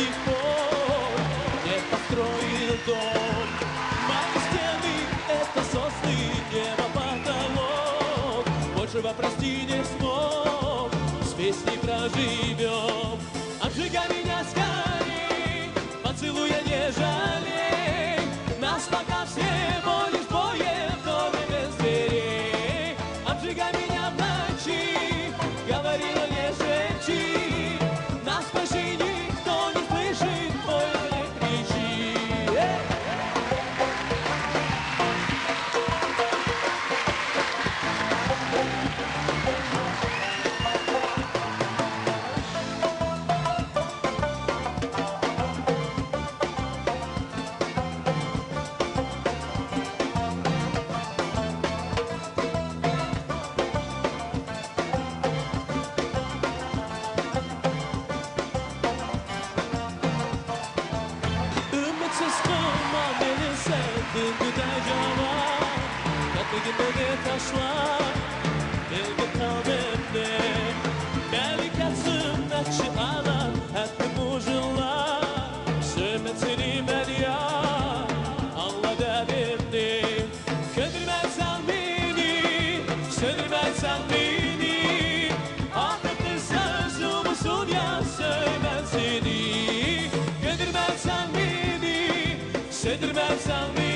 сих пор не построил дом. Мои стены — это сосны, небо потолок. Большего прости не смог, с песней проживем. Обжигай меня скорей, поцелуя не жалей. Нас пока всего лишь двое, в доме без дверей. Обжигай меня в ночи, говорила не шепчи. Нас почти никто не слышит, больше не кричи. Ümitsiz kalma beni sevdim gideceğim. Katlı gibi taşlar, bilgi kalbimde. Melik yatsın açı alan, hattı mucurlar. Sürmetini ben ya, anla derdimdi. Köndürmezsen beni, söndürmezsen beni. Ahmetli sözüm usul ya, söylemem seni. Söndürmezsen beni,